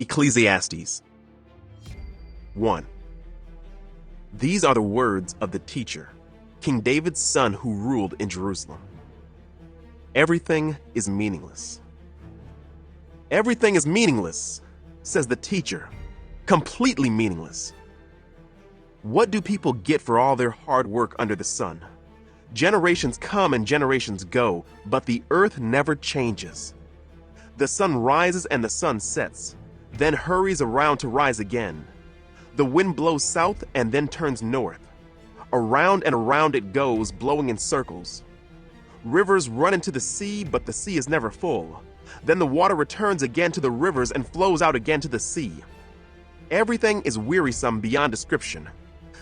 Ecclesiastes 1. These are the words of the teacher, King David's son who ruled in Jerusalem. Everything is meaningless. Everything is meaningless, says the teacher, completely meaningless. What do people get for all their hard work under the sun? Generations come and generations go, but the earth never changes. The sun rises and the sun sets, then hurries around to rise again. The wind blows south and then turns north. Around and around it goes, blowing in circles. Rivers run into the sea, but the sea is never full. Then the water returns again to the rivers and flows out again to the sea. Everything is wearisome beyond description.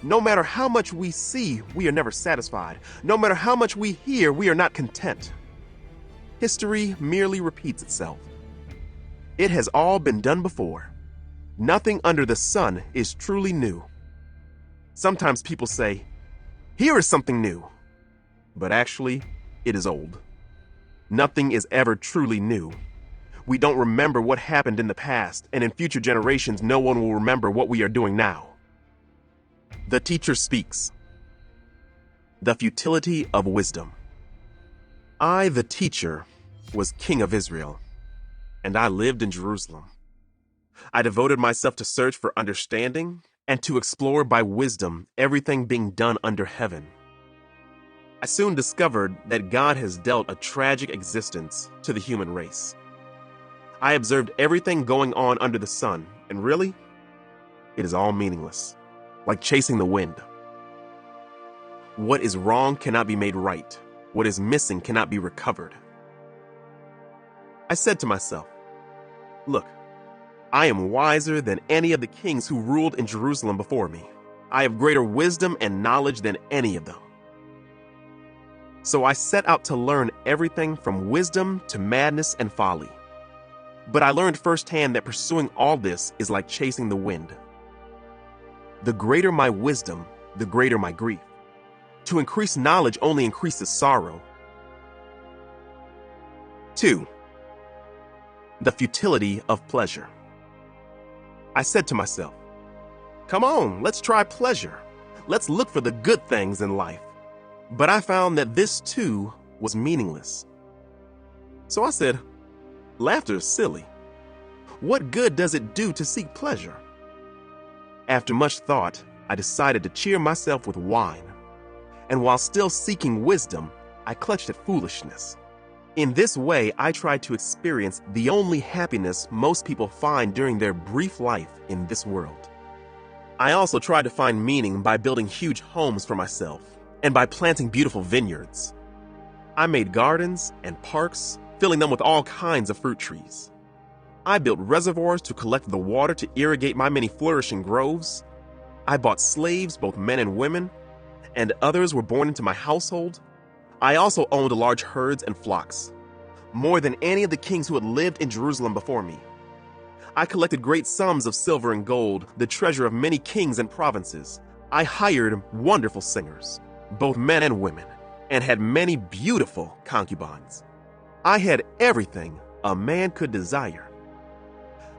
No matter how much we see, we are never satisfied. No matter how much we hear, we are not content. History merely repeats itself. It has all been done before. Nothing under the sun is truly new. Sometimes people say, "Here is something new," but actually, it is old. Nothing is ever truly new. We don't remember what happened in the past, and in future generations, no one will remember what we are doing now. The teacher speaks. The futility of wisdom. I, the teacher, was king of Israel, and I lived in Jerusalem. I devoted myself to search for understanding and to explore by wisdom everything being done under heaven. I soon discovered that God has dealt a tragic existence to the human race. I observed everything going on under the sun, and really, it is all meaningless, like chasing the wind. What is wrong cannot be made right. What is missing cannot be recovered. I said to myself, "Look, I am wiser than any of the kings who ruled in Jerusalem before me. I have greater wisdom and knowledge than any of them." So I set out to learn everything from wisdom to madness and folly. But I learned firsthand that pursuing all this is like chasing the wind. The greater my wisdom, the greater my grief. To increase knowledge only increases sorrow. 2. The futility of pleasure. I said to myself, "Come on, let's try pleasure. Let's look for the good things in life." But I found that this too was meaningless. So I said, "Laughter is silly. What good does it do to seek pleasure?" After much thought, I decided to cheer myself with wine. And while still seeking wisdom, I clutched at foolishness. In this way, I tried to experience the only happiness most people find during their brief life in this world. I also tried to find meaning by building huge homes for myself and by planting beautiful vineyards. I made gardens and parks, filling them with all kinds of fruit trees. I built reservoirs to collect the water to irrigate my many flourishing groves. I bought slaves, both men and women, and others were born into my household. I also owned large herds and flocks, more than any of the kings who had lived in Jerusalem before me. I collected great sums of silver and gold, the treasure of many kings and provinces. I hired wonderful singers, both men and women, and had many beautiful concubines. I had everything a man could desire.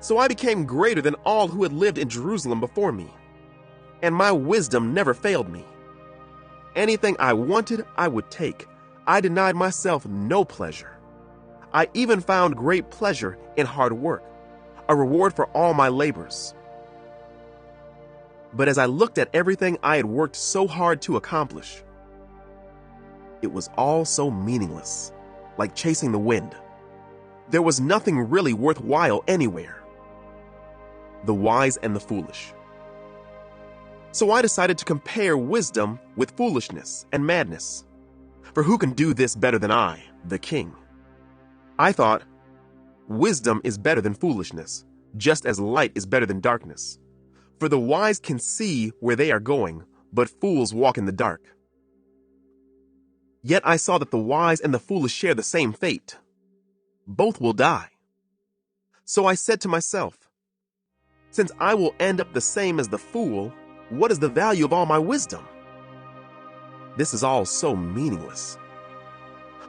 So I became greater than all who had lived in Jerusalem before me, and my wisdom never failed me. Anything I wanted, I would take. I denied myself no pleasure. I even found great pleasure in hard work, a reward for all my labors. But as I looked at everything I had worked so hard to accomplish, it was all so meaningless, like chasing the wind. There was nothing really worthwhile anywhere. The wise and the foolish. So I decided to compare wisdom with foolishness and madness. For who can do this better than I, the king? I thought, wisdom is better than foolishness, just as light is better than darkness. For the wise can see where they are going, but fools walk in the dark. Yet I saw that the wise and the foolish share the same fate. Both will die. So I said to myself, since I will end up the same as the fool, what is the value of all my wisdom? This is all so meaningless.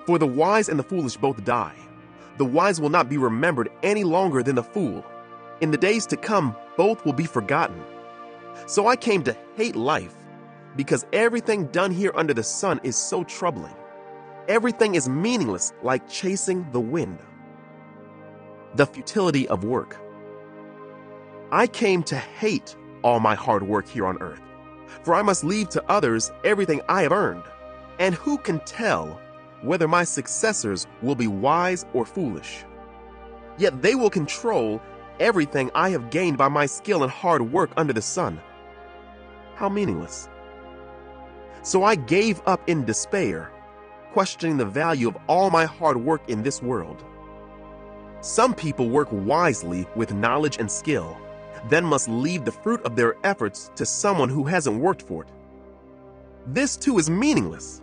For the wise and the foolish both die. The wise will not be remembered any longer than the fool. In the days to come, both will be forgotten. So I came to hate life because everything done here under the sun is so troubling. Everything is meaningless, like chasing the wind. The futility of work. I came to hate all my hard work here on earth, for I must leave to others everything I have earned. And who can tell whether my successors will be wise or foolish? Yet they will control everything I have gained by my skill and hard work under the sun. How meaningless. So I gave up in despair, questioning the value of all my hard work in this world. Some people work wisely with knowledge and skill, then must leave the fruit of their efforts to someone who hasn't worked for it. This too is meaningless.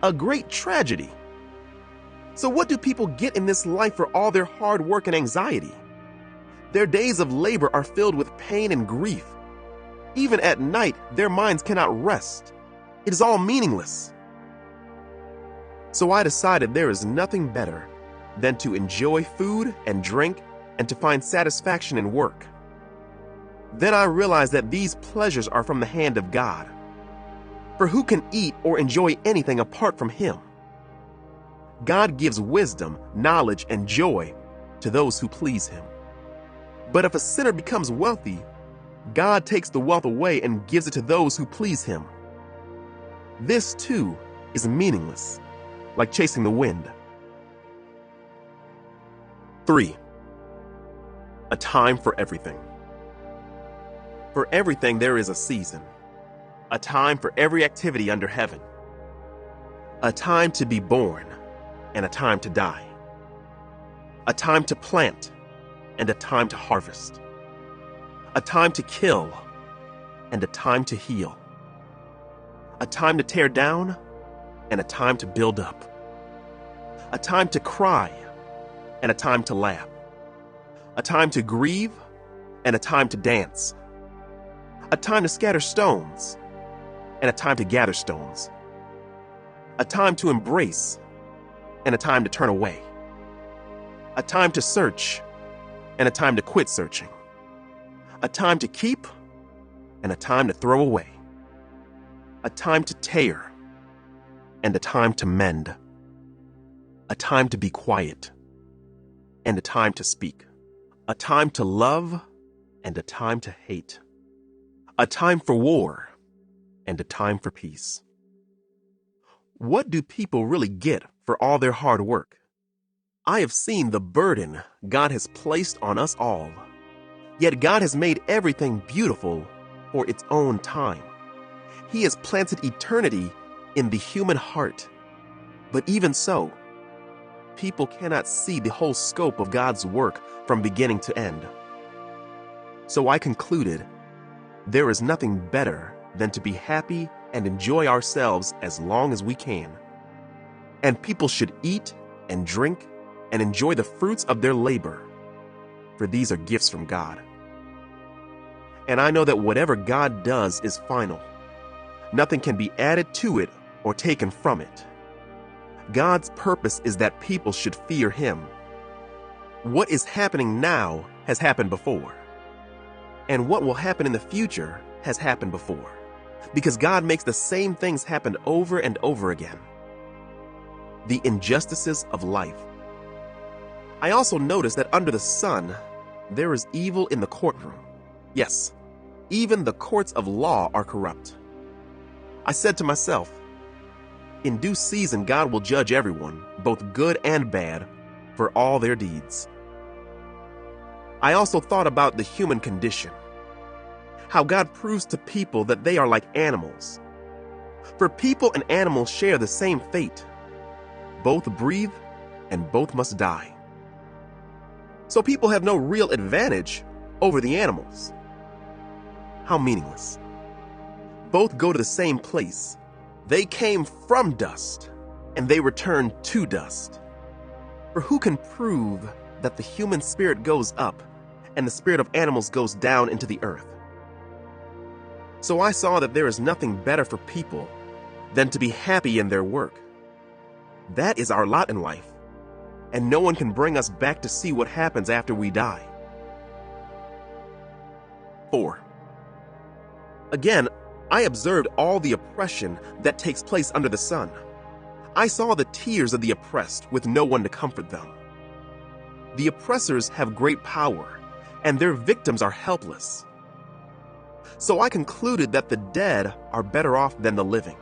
A great tragedy. So what do people get in this life for all their hard work and anxiety? Their days of labor are filled with pain and grief. Even at night, their minds cannot rest. It is all meaningless. So I decided there is nothing better than to enjoy food and drink and to find satisfaction in work. Then I realized that these pleasures are from the hand of God. For who can eat or enjoy anything apart from Him? God gives wisdom, knowledge, and joy to those who please Him. But if a sinner becomes wealthy, God takes the wealth away and gives it to those who please Him. This too is meaningless, like chasing the wind. 3. A time for everything. For everything there is a season, a time for every activity under heaven, a time to be born and a time to die, a time to plant and a time to harvest, a time to kill and a time to heal, a time to tear down and a time to build up, a time to cry and a time to laugh, a time to grieve and a time to dance, a time to scatter stones and a time to gather stones, a time to embrace and a time to turn away, a time to search and a time to quit searching, a time to keep and a time to throw away, a time to tear and a time to mend, a time to be quiet and a time to speak, a time to love and a time to hate, a time for war and a time for peace. What do people really get for all their hard work? I have seen the burden God has placed on us all. Yet God has made everything beautiful for its own time. He has planted eternity in the human heart. But even so, people cannot see the whole scope of God's work from beginning to end. So I concluded, there is nothing better than to be happy and enjoy ourselves as long as we can. And people should eat and drink and enjoy the fruits of their labor, for these are gifts from God. And I know that whatever God does is final. Nothing can be added to it or taken from it. God's purpose is that people should fear Him. What is happening now has happened before. And what will happen in the future has happened before. Because God makes the same things happen over and over again. The injustices of life. I also noticed that under the sun, there is evil in the courtroom. Yes, even the courts of law are corrupt. I said to myself, in due season God will judge everyone, both good and bad, for all their deeds. I also thought about the human condition, how God proves to people that they are like animals. For people and animals share the same fate. Both breathe and both must die. So people have no real advantage over the animals. How meaningless. Both go to the same place. They came from dust, and they return to dust. For who can prove that the human spirit goes up, and the spirit of animals goes down into the earth? So I saw that there is nothing better for people than to be happy in their work. That is our lot in life, and no one can bring us back to see what happens after we die. 4. Again, I observed all the oppression that takes place under the sun. I saw the tears of the oppressed with no one to comfort them. The oppressors have great power, and their victims are helpless. So I concluded that the dead are better off than the living.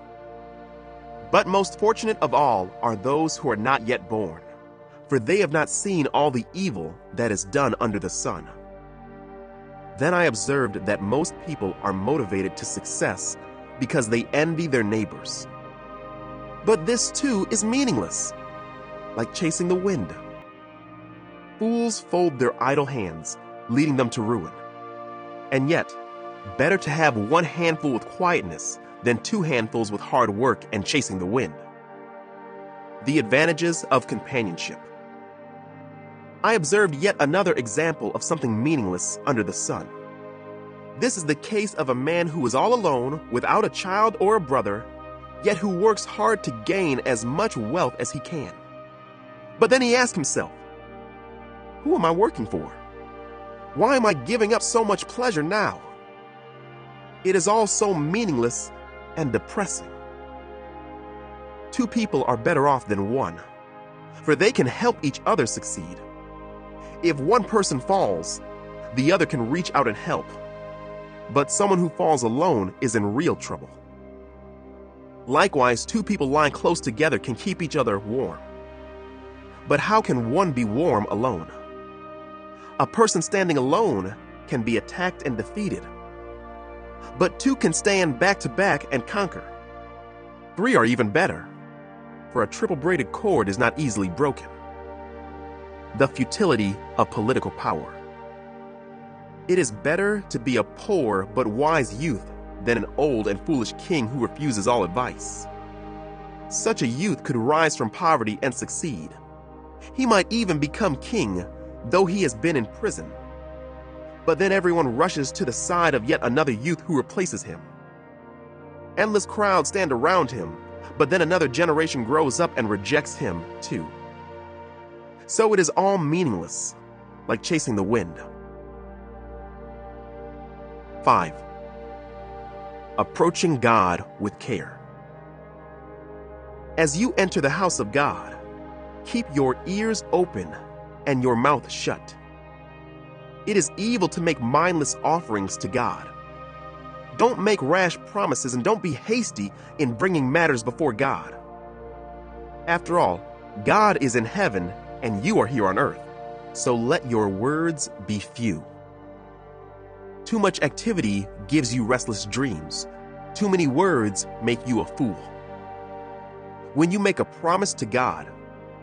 But most fortunate of all are those who are not yet born, for they have not seen all the evil that is done under the sun. Then I observed that most people are motivated to success because they envy their neighbors. But this too is meaningless, like chasing the wind. Fools fold their idle hands, leading them to ruin. And yet, better to have one handful with quietness than 2 handfuls with hard work and chasing the wind. The advantages of companionship. I observed yet another example of something meaningless under the sun. This is the case of a man who is all alone, without a child or a brother, yet who works hard to gain as much wealth as he can. But then he asks himself, who am I working for? Why am I giving up so much pleasure now? It is all so meaningless and depressing. 2 people are better off than 1, for they can help each other succeed. If one person falls, the other can reach out and help. But someone who falls alone is in real trouble. Likewise, 2 people lying close together can keep each other warm. But how can one be warm alone? A person standing alone can be attacked and defeated. But 2 can stand back to back and conquer. 3 are even better, for a triple-braided cord is not easily broken. The futility of political power. It is better to be a poor but wise youth than an old and foolish king who refuses all advice. Such a youth could rise from poverty and succeed. He might even become king, though he has been in prison. But then everyone rushes to the side of yet another youth who replaces him. Endless crowds stand around him, but then another generation grows up and rejects him too. So it is all meaningless, like chasing the wind. 5. Approaching God with care. As you enter the house of God, keep your ears open and your mouth shut. It is evil to make mindless offerings to God. Don't make rash promises and don't be hasty in bringing matters before God. After all, God is in heaven and you are here on earth, so let your words be few. Too much activity gives you restless dreams. Too many words make you a fool. When you make a promise to God,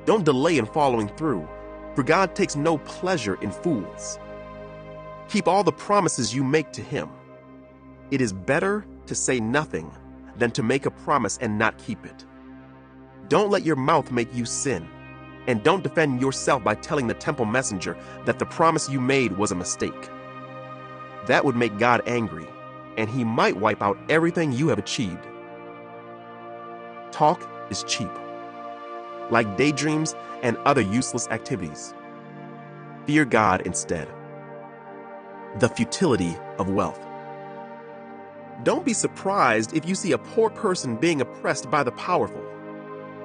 don't delay in following through, for God takes no pleasure in fools. Keep all the promises you make to Him. It is better to say nothing than to make a promise and not keep it. Don't let your mouth make you sin, and don't defend yourself by telling the temple messenger that the promise you made was a mistake. That would make God angry, and He might wipe out everything you have achieved. Talk is cheap, like daydreams and other useless activities. Fear God instead. The futility of wealth. Don't be surprised if you see a poor person being oppressed by the powerful,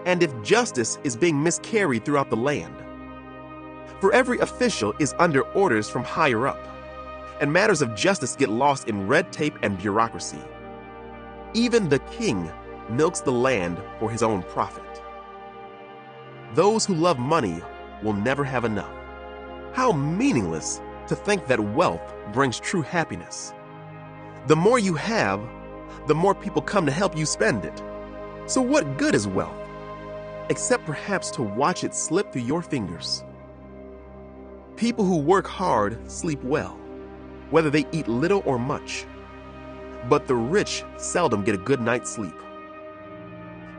and if justice is being miscarried throughout the land. For every official is under orders from higher up, and matters of justice get lost in red tape and bureaucracy. Even the king milks the land for his own profit. Those who love money will never have enough. How meaningless to think that wealth brings true happiness. The more you have, the more people come to help you spend it. So what good is wealth, except perhaps to watch it slip through your fingers? People who work hard sleep well, whether they eat little or much. But the rich seldom get a good night's sleep.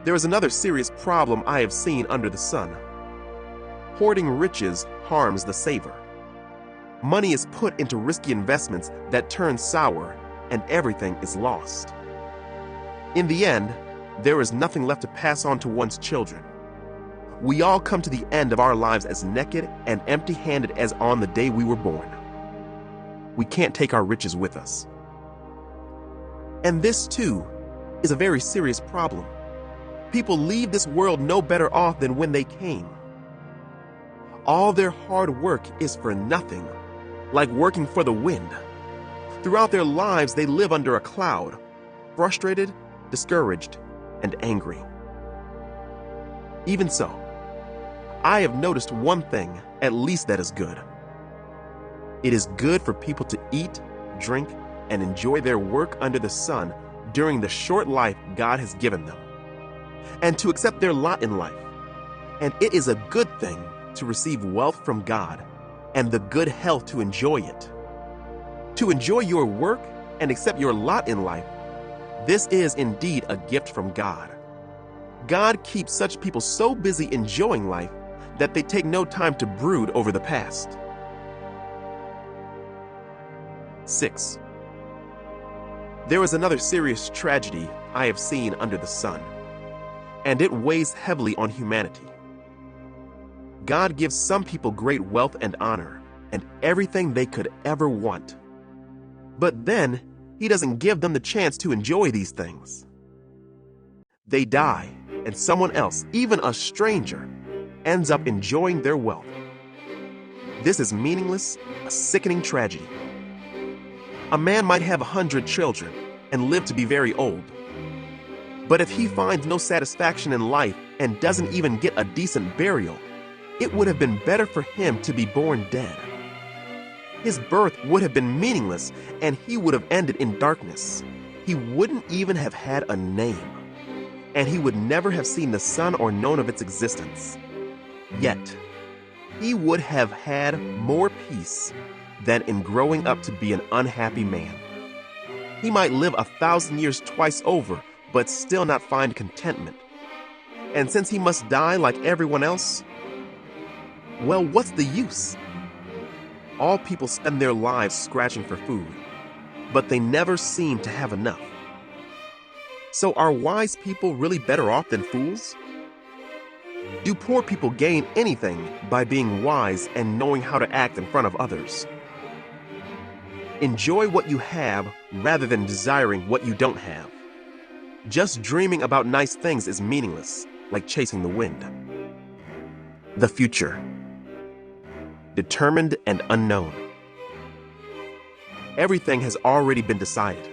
There is another serious problem I have seen under the sun. Hoarding riches harms the saver. Money is put into risky investments that turn sour, and everything is lost. In the end, there is nothing left to pass on to one's children. We all come to the end of our lives as naked and empty-handed as on the day we were born. we can't take our riches with us. And this, too, is a very serious problem. People leave this world no better off than when they came. All their hard work is for nothing, like working for the wind. Throughout their lives, they live under a cloud, frustrated, discouraged, and angry. Even so, I have noticed one thing, at least that is good. It is good for people to eat, drink, and enjoy their work under the sun during the short life God has given them, and to accept their lot in life. And it is a good thing to receive wealth from God and the good health to enjoy it. To enjoy your work and accept your lot in life, this is indeed a gift from God. God keeps such people so busy enjoying life that they take no time to brood over the past. 6. There is another serious tragedy I have seen under the sun, and it weighs heavily on humanity. God gives some people great wealth and honor and everything they could ever want. But then, He doesn't give them the chance to enjoy these things. They die, and someone else, even a stranger, ends up enjoying their wealth. This is meaningless, a sickening tragedy. A man might have 100 children and live to be very old. But if he finds no satisfaction in life and doesn't even get a decent burial, it would have been better for him to be born dead. His birth would have been meaningless, and he would have ended in darkness. He wouldn't even have had a name, and he would never have seen the sun or known of its existence. Yet, he would have had more peace than in growing up to be an unhappy man. He might live 1,000 years twice over, but still not find contentment. And since he must die like everyone else, well, what's the use? All people spend their lives scratching for food, but they never seem to have enough. So are wise people really better off than fools? Do poor people gain anything by being wise and knowing how to act in front of others? Enjoy what you have rather than desiring what you don't have. Just dreaming about nice things is meaningless, like chasing the wind. The future. Determined and unknown. Everything has already been decided.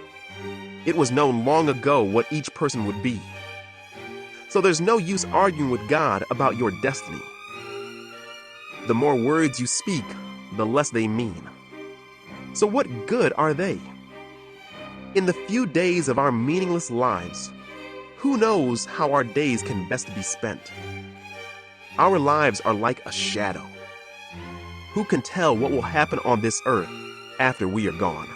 It was known long ago what each person would be. So there's no use arguing with God about your destiny. The more words you speak, the less they mean. So what good are they? In the few days of our meaningless lives, who knows how our days can best be spent? Our lives are like a shadow. Who can tell what will happen on this earth after we are gone?